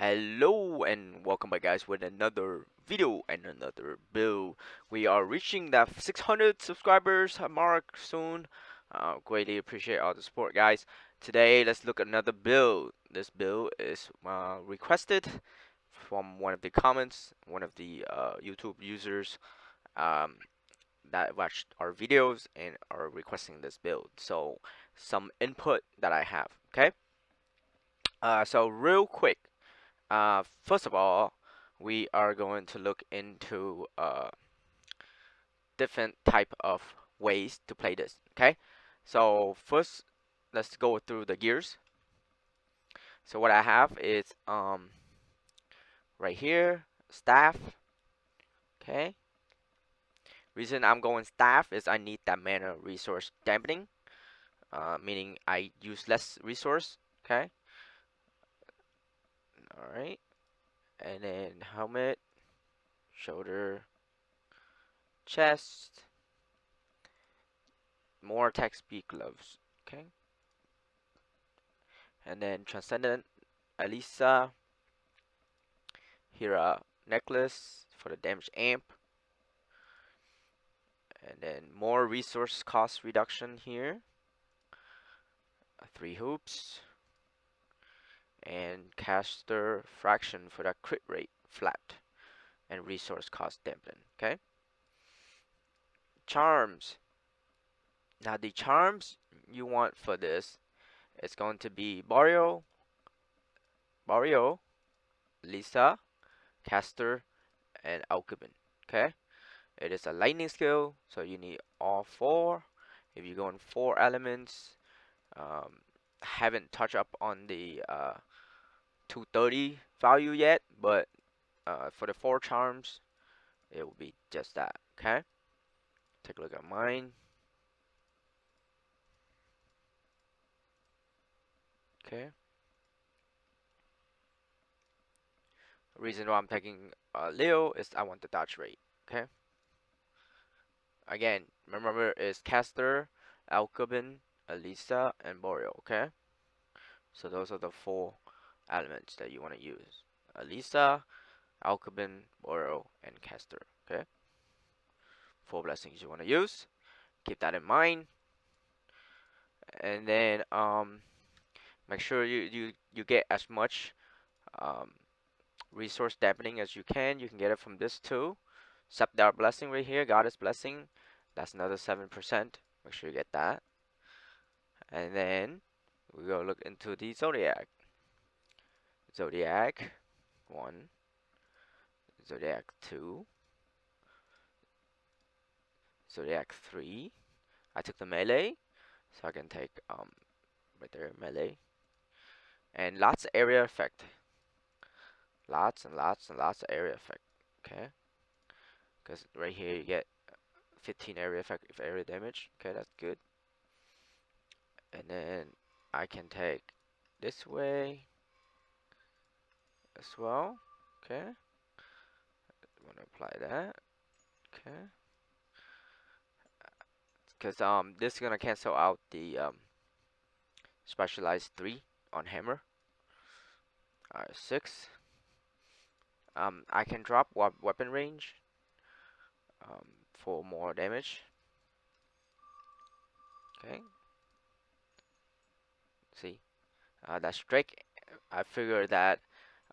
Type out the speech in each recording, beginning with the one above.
Hello and welcome back guys with another video and another build. We are reaching that 600 subscribers mark soon. Greatly appreciate all the support guys. Today let's look at another build. This build is requested from one of the comments, one of the YouTube users um, that watched our videos and are requesting this build. So some input that I have, okay? So real quick. First of all, we are going to look into different type of ways to play this. Okay, so first, let's go through the gears. So what I have is right here, staff. Okay, reason I'm going staff is I need that mana resource dampening, meaning I use less resource. Okay, all right, and then helmet, shoulder, chest, more attack speed gloves. Okay. And then Transcendent Elisa, here a necklace for the damage amp, and then more resource cost reduction here, 3 hoops, and caster fraction for that crit rate flat and resource cost dampen. Okay, charms. Now the charms you want for this is going to be Barrio, Lisa, caster, and Alcumin. Okay. It is a lightning skill, so you need all 4. If you go in 4 elements, haven't touched up on the 230 value yet, but for the 4 charms, it will be just that. Okay, take a look at mine. Okay, the reason why I'm taking Leo is I want the dodge rate. Okay, again, remember it's caster, Alcubin, Elisa, and Boreal. Okay, so those are the 4 elements that you want to use. Elisa, Alcubin, Boreal, and caster. Okay, 4 blessings you want to use. Keep that in mind. And then make sure you get as much um, resource dampening as you can. You can get it from this too. Sepdar blessing right here, goddess blessing. That's another 7%. Make sure you get that. And then we go look into the zodiac. Zodiac 1, Zodiac 2, Zodiac 3. I took the melee, so I can take right there melee. And lots of area effect. Lots and lots and lots of area effect. Okay, because right here you get 15 area effect if area damage. Okay, that's good. And then I can take this way as well. Okay, I'm gonna apply that. Okay, because this is gonna cancel out the specialized 3 on hammer. Alright, 6. I can drop weapon range for more damage. Okay, see, that strike. I figure that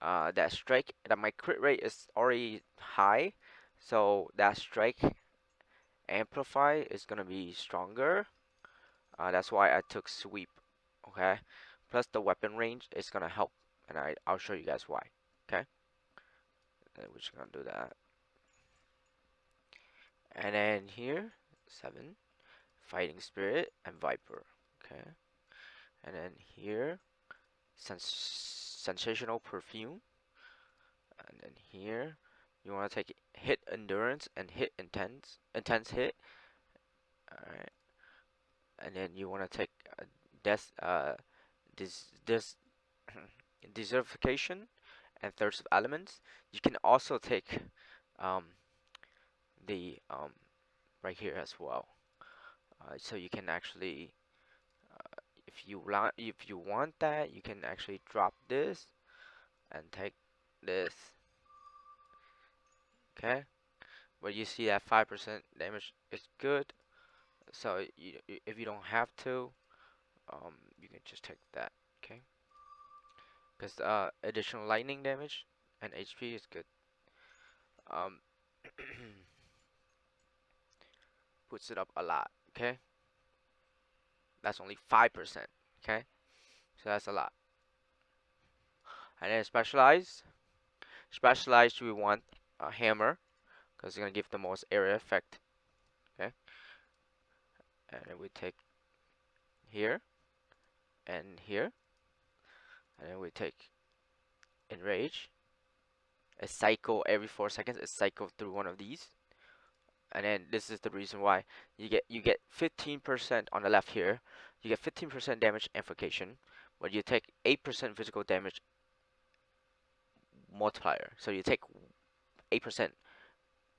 that strike, that my crit rate is already high, so that strike amplify is gonna be stronger. That's why I took sweep. Okay, plus the weapon range is gonna help, and I'll show you guys why. Okay, and we're just gonna do that. And then here 7, fighting spirit and viper. Okay, and then here sensational perfume. And then here you want to take hit endurance and hit intense hit. All right, and then you want to take death this desertification and thirst of elements. You can also take um, the right here as well. So you can actually, if you want that, you can actually drop this and take this. Okay, but you see that 5% damage is good. So if you don't have to, you can just take that. Okay, because additional lightning damage and HP is good. Um, puts it up a lot. Okay, that's only 5%. Okay, so that's a lot. And then specialized we want a hammer because it's gonna give the most area effect. Okay, and then we take here and here, and then we take enrage. A cycle every 4 seconds. It cycle through one of these, and then this is the reason why you get 15% on the left here. You get 15% damage amplification, but you take 8% physical damage multiplier. So you take 8%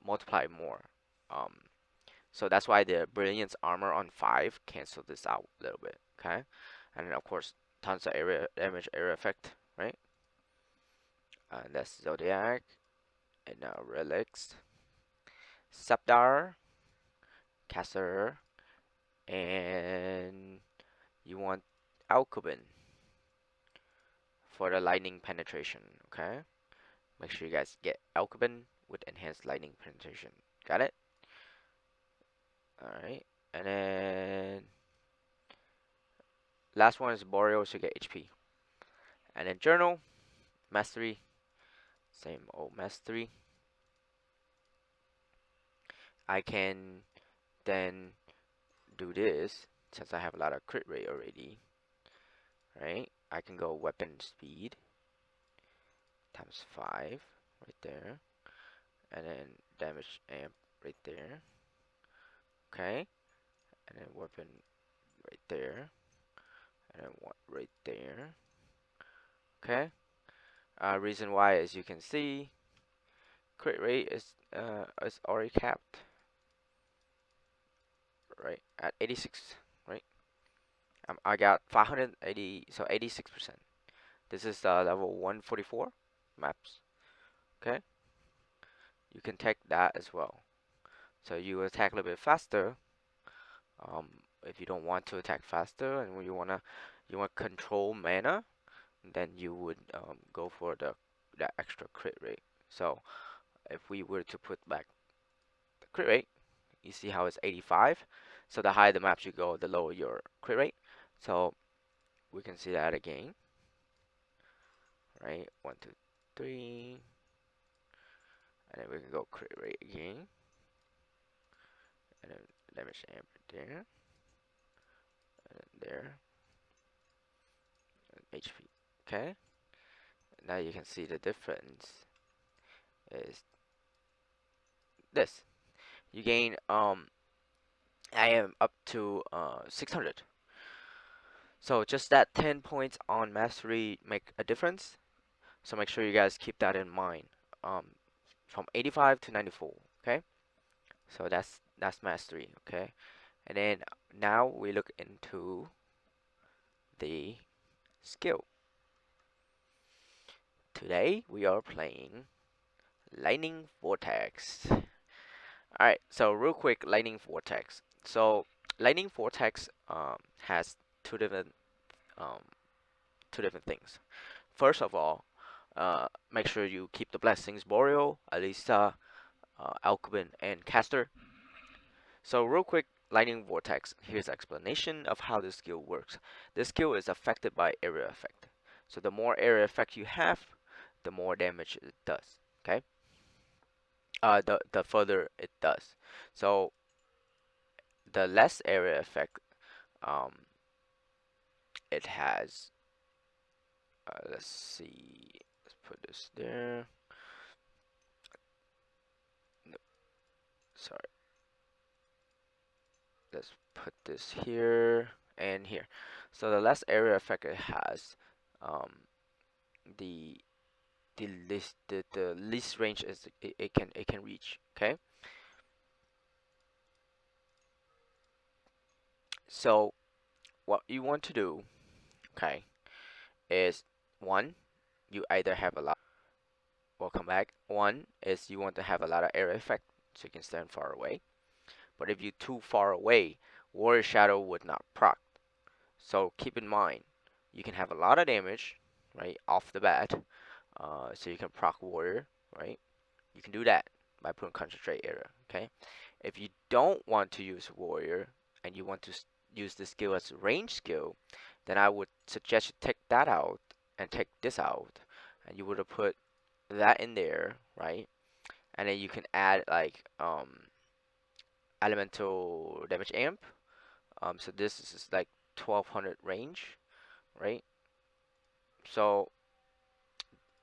multiply more. Um, so that's why the brilliance armor on 5 cancel this out a little bit. Okay, and then of course tons of area damage, area effect, right? And that's Zodiac, and now relics, Scepter, Caster, and you want Alcubin for the lightning penetration. Okay, make sure you guys get Alcubin with enhanced lightning penetration. Got it? All right, and then last one is Boreal, so you get HP, and then Journal, Mastery, same old Mastery. I can then do this since I have a lot of crit rate already, right? I can go weapon speed times 5 right there, and then damage amp right there. Okay, and then weapon right there, and then one right there. Okay, reason why, as you can see, crit rate is already capped right at 86, right? I got 580, so 86%. This is level 144 maps. Okay, you can take that as well. So you attack a little bit faster. Um, if you don't want to attack faster and you want control mana, then you would go for the extra crit rate. So if we were to put back the crit rate, you see how it's 85. So the higher the maps you go, the lower your crit rate. So we can see that again, right? 1, 2, 3, and then we can go crit rate again, and then damage amp there, and then there, and HP. Okay. Now you can see the difference is this. You gain I am up to 600. So just that 10 points on mastery make a difference. So make sure you guys keep that in mind. From 85 to 94. Okay. So that's mastery. Okay. And then now we look into the skill. Today we are playing Lightning Vortex. Alright, so real quick, Lightning Vortex. So Lightning Vortex has two different um, things. First of all, make sure you keep the blessings Boreal, Alisa, Alcuin, and Caster. So real quick, Lightning Vortex. Here's explanation of how this skill works. This skill is affected by area effect. So the more area effect you have, the more damage it does. Okay. The further it does. So the less area effect um, it has. Let's see. Let's put this there. No, sorry. Let's put this here and here. So the less area effect it has, um, the the least range is it can reach. Okay. So what you want to do, okay, is one, you either have a lot. Welcome back. One is you want to have a lot of area effect, so you can stand far away. But if you're too far away, Warrior Shadow would not proc. So keep in mind, you can have a lot of damage, right, off the bat. So you can proc Warrior, right? You can do that by putting Concentrate Area, okay? If you don't want to use Warrior and you want to use the skill as a range skill, then I would suggest you take that out and take this out, and you would have put that in there, right? And then you can add like elemental damage amp. So this is like 1200 range, right? So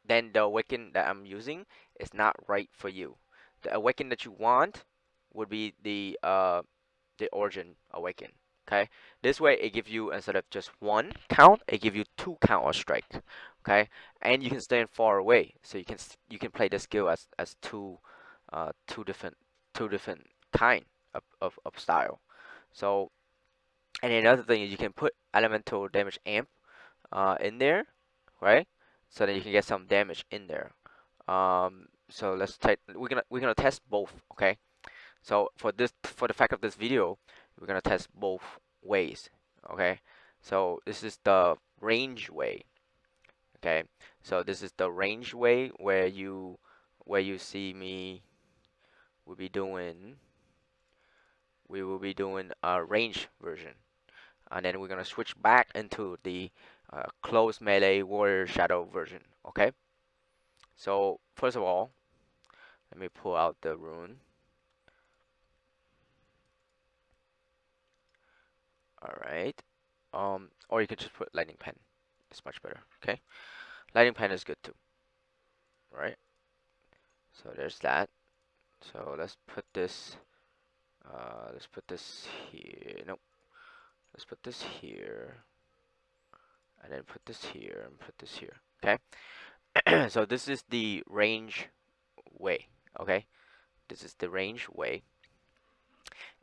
then the awaken that I'm using is not right for you. The awaken that you want would be the origin awaken. Okay, this way it gives you, instead of just one count, it gives you two count of strike. Okay, and you can stand far away, so you can play the skill as two different kind of style. So, and another thing is you can put elemental damage amp in there, right? So that you can get some damage in there. So let's take we're gonna test both, okay? So for the fact of this video, we're gonna test both ways, okay? So this is the range way, okay? So this is the range way where you see me will be doing we will be doing a range version, and then we're gonna switch back into the close melee warrior shadow version, okay? So first of all, let me pull out the rune. All right. Or you can just put lightning pen. It's much better. Okay. Lightning pen is good too. All right. So there's that. So let's put this. Let's put this here. Nope. Let's put this here, and then put this here, and put this here. Okay. So this is the range way. Okay. This is the range way.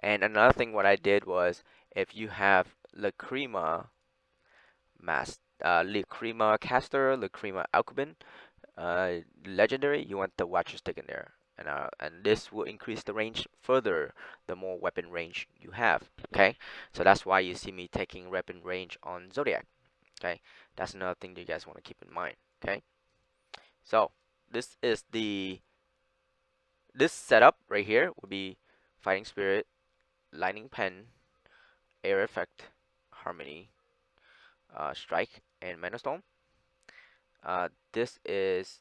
And another thing, what I did was, if you have Lacrima Lacrima caster, Lacrima Alcubin, legendary, you want the Watcher stick in there, and this will increase the range further the more weapon range you have. Okay, so that's why you see me taking weapon range on Zodiac. Okay, that's another thing that you guys want to keep in mind. Okay, so this is this setup right here would be Fighting Spirit, Lightning Pen, Air Effect, Harmony, Strike, and Mana Storm. This is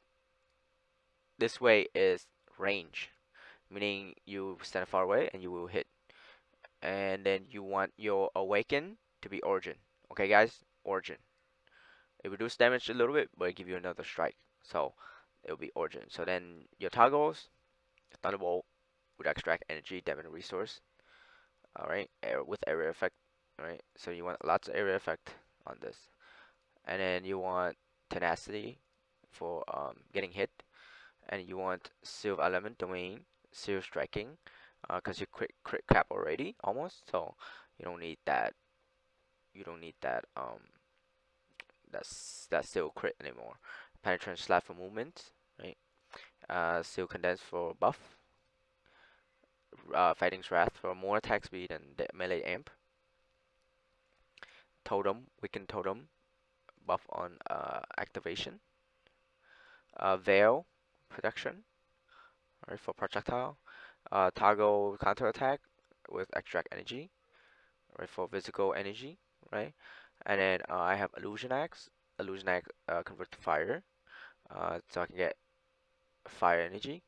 this way is range, meaning you stand far away and you will hit. And then you want your awaken to be origin. Okay, guys, origin. It reduces damage a little bit, but it give you another strike. So it will be origin. So then your toggles, thunderbolt with extract energy, damage resource. All right, with area effect. All right, so you want lots of area effect on this, and then you want tenacity for getting hit, and you want Silver Element Domain, Silver Striking, because you crit cap already almost, so you don't need that. You don't need that that Silver crit anymore. Penetrance Slap for movement, right? Silver Condense for buff. Fighting's Wrath for more attack speed and melee amp. Totem, Weakened Totem, buff on activation. Veil, protection, right, for projectile. Toggle counter attack with extract energy, right, for physical energy, right? And then I have Illusion Axe. Illusion Axe convert to fire, so I can get fire energy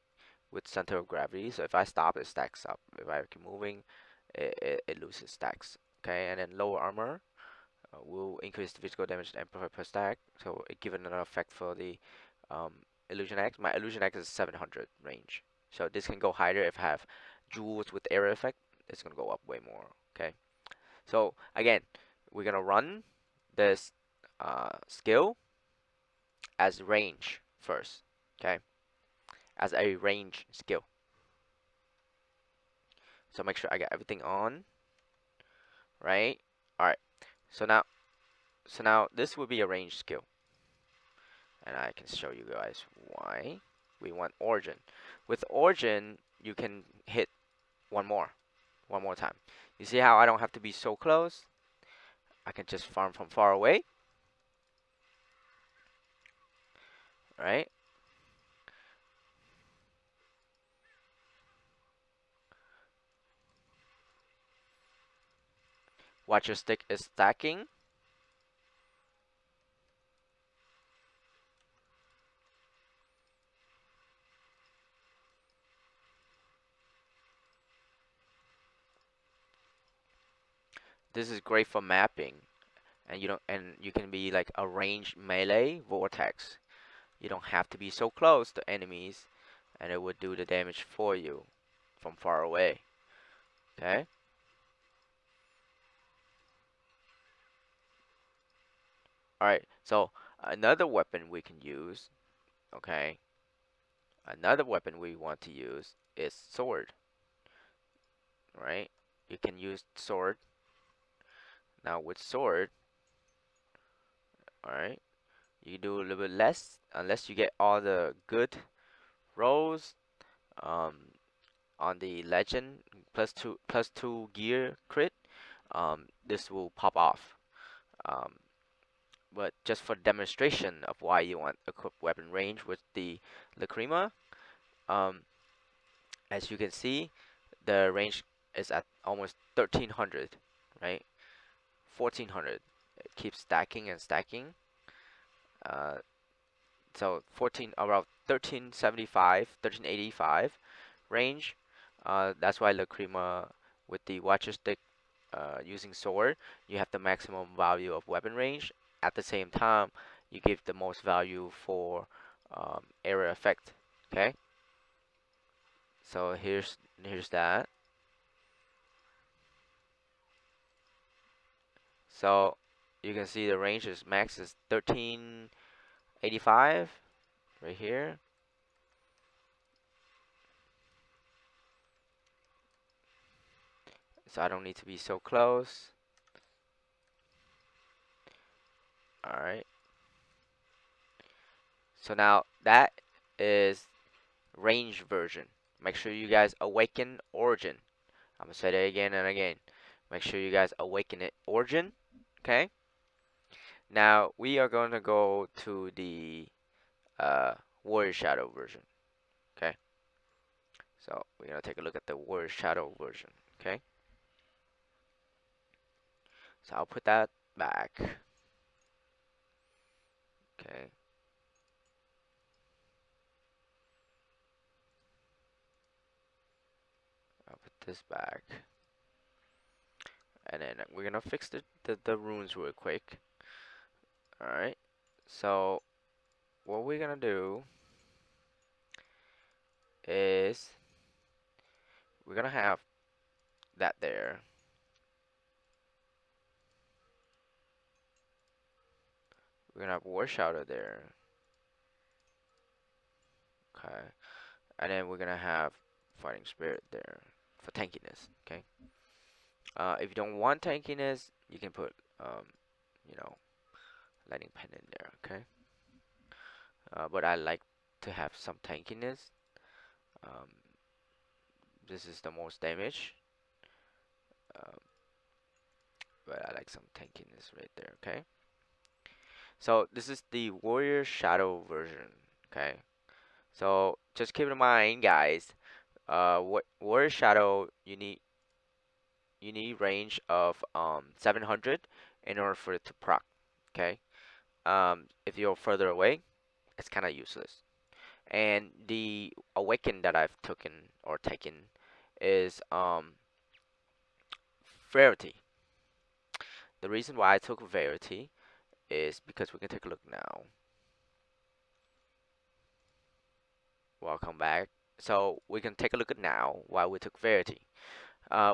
with center of gravity. So if I stop, it stacks up. If I keep moving, it loses stacks. Okay, and then lower armor will increase the physical damage and profit per stack. So it gives another effect for the um, Illusion Axe. My Illusion Axe is 700 range. So this can go higher if I have jewels with area effect. It's gonna go up way more. Okay. So again, we're gonna run this skill as range first. Okay. As a range skill. So make sure I get everything on. Right. All right. So now this will be a range skill. and I can show you guys why. We want origin. With origin, you can hit one more time. You see how I don't have to be so close? I can just farm from far away, right? Watch your stick is stacking. This is great for mapping, and you can be like a ranged melee vortex. You don't have to be so close to enemies, and it would do the damage for you from far away. Okay. All right. So another weapon we can use. Okay. Another weapon we want to use is sword. Right. You can use sword. Now with sword, all right, you do a little bit less unless you get all the good rolls. Um, on the legend plus two gear crit, this will pop off. Um, but just for demonstration of why you want equip weapon range with the Lacrima, um, as you can see, the range is at almost 1300, right? 1400. It keeps stacking and stacking. Uh, so 14 around 1375, 1385 range. That's why Lacrima with the Watcher Stick using sword, you have the maximum value of weapon range. At the same time, you give the most value for area effect. Okay, so here's that. So you can see the range is max is 1385 right here. So I don't need to be so close. All right. So now that is range version. Make sure you guys awaken origin. I'm gonna say that again and again. Make sure you guys awaken it origin. Okay. Now we are going to go to the uh, Warrior Shadow version. Okay. So we're gonna take a look at the Warrior Shadow version. Okay. So I'll put that back. Okay. I'll put this back. And then we're gonna fix the runes real quick. Alright. So what we're gonna do is we're gonna have that there. We're gonna have War Shadow there. Okay. And then we're gonna have Fighting Spirit there for tankiness. Okay. If you don't want tankiness, you can put you know, Lightning Pen in there. Okay. But I like to have some tankiness. Um, this is the most damage. Um, but I like some tankiness right there. Okay. So this is the Warrior Shadow version. Okay. So just keep in mind, guys. What Warrior Shadow you need range of 700 in order for it to proc. Okay. If you're further away, it's kind of useless. And the awaken that I've taken is Verity. The reason why I took Verity is because we can take a look now. Welcome back. So we can take a look at now why we took Verity.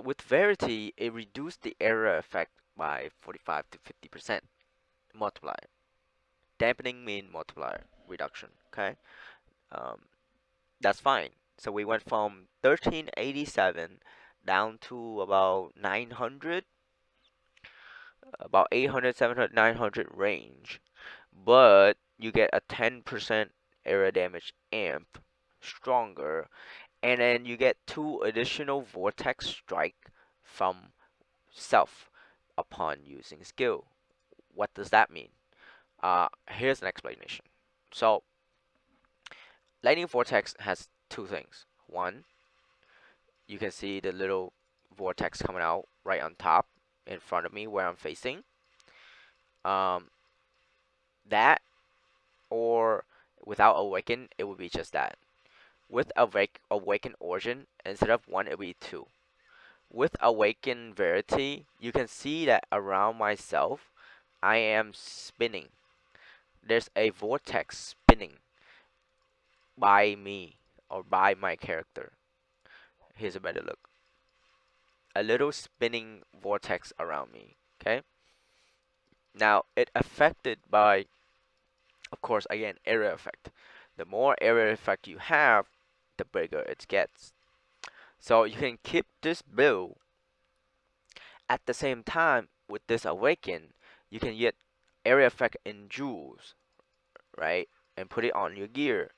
With Verity, it reduced the area effect by 45 to 50% multiplier. Dampening mean multiplier reduction. Okay, um, that's fine. So we went from 1387 down to about 900, about 800, 700, 900 range. But you get a 10% area damage amp stronger, and then you get 2 additional Vortex strike from self upon using skill. What does that mean? Here's an explanation. So, Lightning Vortex has 2 things. One, you can see the little vortex coming out right on top in front of me where I'm facing. Um, that, or without Awaken, it would be just that. With Awaken Origin, instead of 1, it would be 2. With Awaken Verity, you can see that around myself, I am spinning. There's a vortex spinning by me or by my character. Here's a better look. A little spinning vortex around me. Okay. Now it affected by, of course, again, area effect. The more area effect you have, the bigger it gets. So you can keep this build at the same time with this awaken. You can get area effect in jewels, right? And put it on your gear.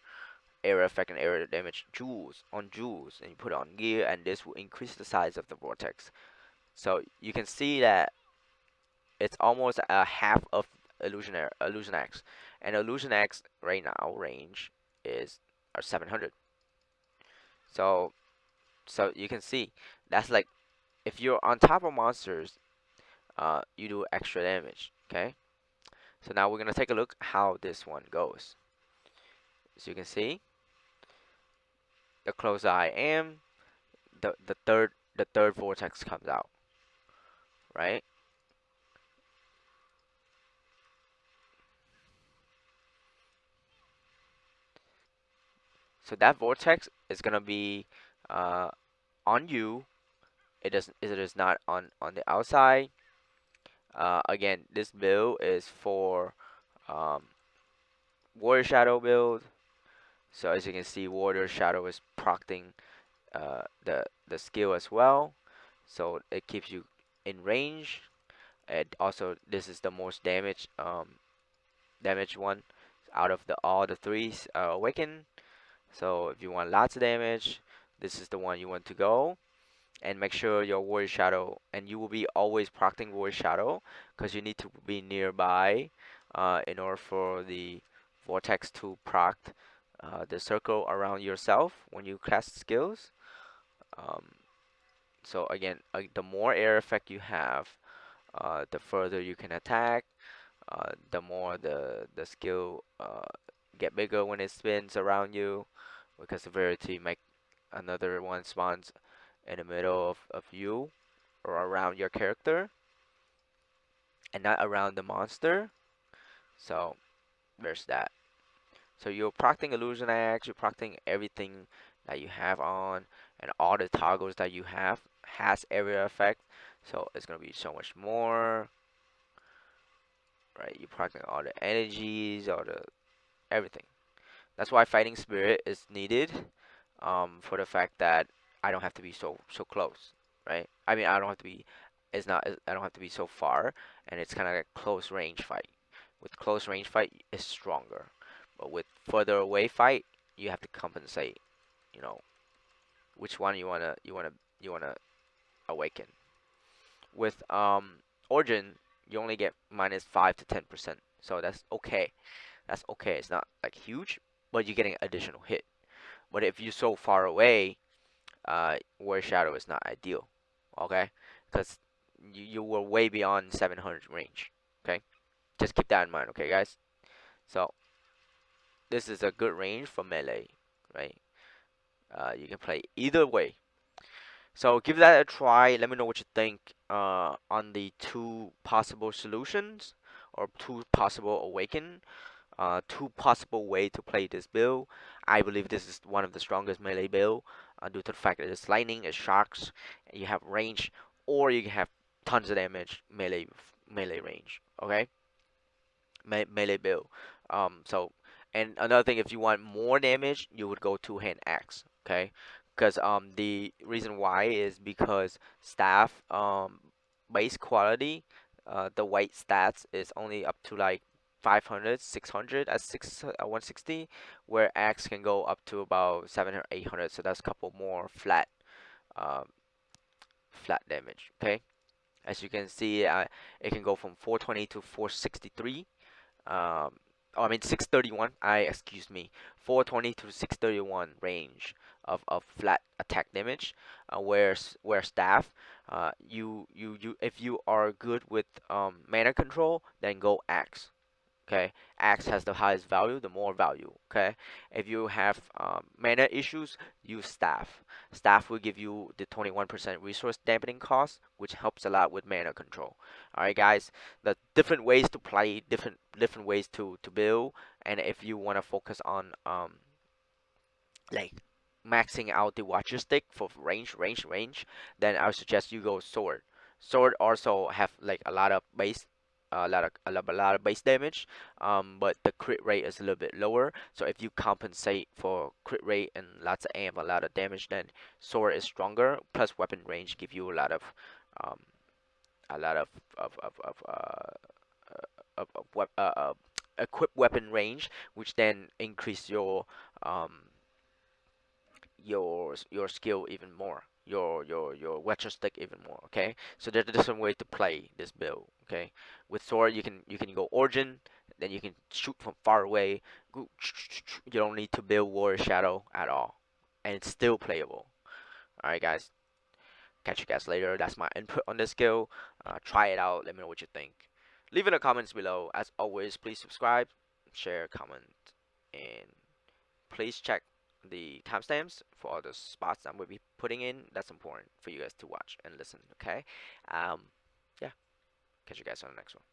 Area effect and area damage jewels on jewels, and you put it on gear, and this will increase the size of the vortex. So you can see that it's almost a half of Illusion X, and Illusion X right now range is 700. So you can see that's like if you're on top of monsters, you do extra damage. Okay. So now we're gonna take a look how this one goes. So you can see the closer I am, the third vortex comes out, right? So that vortex is gonna be uh, on you. It is not on the outside. Again, this build is for um, Warrior Shadow build. So as you can see, Warrior Shadow is procting the skill as well. So it keeps you in range. And also, this is the most damage one out of all the threes awaken. So if you want lots of damage, this is the one you want to go. And make sure your Warrior Shadow, and you will be always procting Warrior Shadow because you need to be nearby in order for the Vortex to proc the circle around yourself when you cast skills. Um, so again, the more air effect you have, the further you can attack, the more the skill get bigger when it spins around you, because the Verity make another one spawns in the middle of you or around your character and not around the monster. So there's that. So you're procting Illusion Axe, you're procting everything that you have on, and all the toggles that you have has area effect. So it's gonna be so much more, right? You're procting all the energies, all the everything. That's why Fighting Spirit is needed, for the fact that I don't have to be so close, right? I mean, I don't have to be. I don't have to be so far, and it's kind of like a close range fight. With close range fight, it's stronger, but with further away fight, you have to compensate. You know, which one you wanna awaken. With Origin, you only get -5 to 10%, so that's okay. That's okay. It's not like huge, but you're getting additional hit. But if you're so far away, Warrior Shadow is not ideal. Okay, because you were way beyond 700 range. Okay, just keep that in mind. Okay, guys. So this is a good range for melee, right? You can play either way. So give that a try. Let me know what you think on the 2 possible solutions or 2 possible awaken. 2 possible way to play this build. I believe this is one of the strongest melee build due to the fact that it's lightning, it's shocks, you have range, or you can have tons of damage melee range. Okay, melee build. So and another thing, if you want more damage, you would go two-hand axe. Okay, because the reason why is because staff base quality, the white stats is only up to like 500, 600 at 160, where Axe can go up to about 700, 800. So that's a couple more um, flat damage. Okay, as you can see, it can go from 420 to 463. Oh, I mean 631. Excuse me, 420 to 631 range of flat attack damage. Where staff, if you are good with mana control, then go axe. Okay, axe has the highest value, the more value. Okay, if you have mana issues, use staff. Staff will give you the 21% resource dampening cost, which helps a lot with mana control. All right, guys, the different ways to play, different ways to build, and if you want to focus on like maxing out the watcher stick for range, then I would suggest you go sword. Sword also have like a lot of base, a lot of base damage, but the crit rate is a little bit lower. So if you compensate for crit rate and lots of amp, a lot of damage, then sword is stronger. Plus weapon range give you um, a lot of equipped weapon range, which then increase um, your skill even more, your wetcher stick even more. Okay, so there's a different way to play this build. Okay, with sword you can go origin, then you can shoot from far away. You don't need to build warrior shadow at all, and it's still playable. All right, guys, catch you guys later. That's my input on this skill. Try it out. Let me know what you think. Leave in the comments below. As always, please subscribe, share, comment, and please check the timestamps for all the spots I'm going to be putting in. That's important for you guys to watch and listen. Okay. Yeah. Catch you guys on the next one.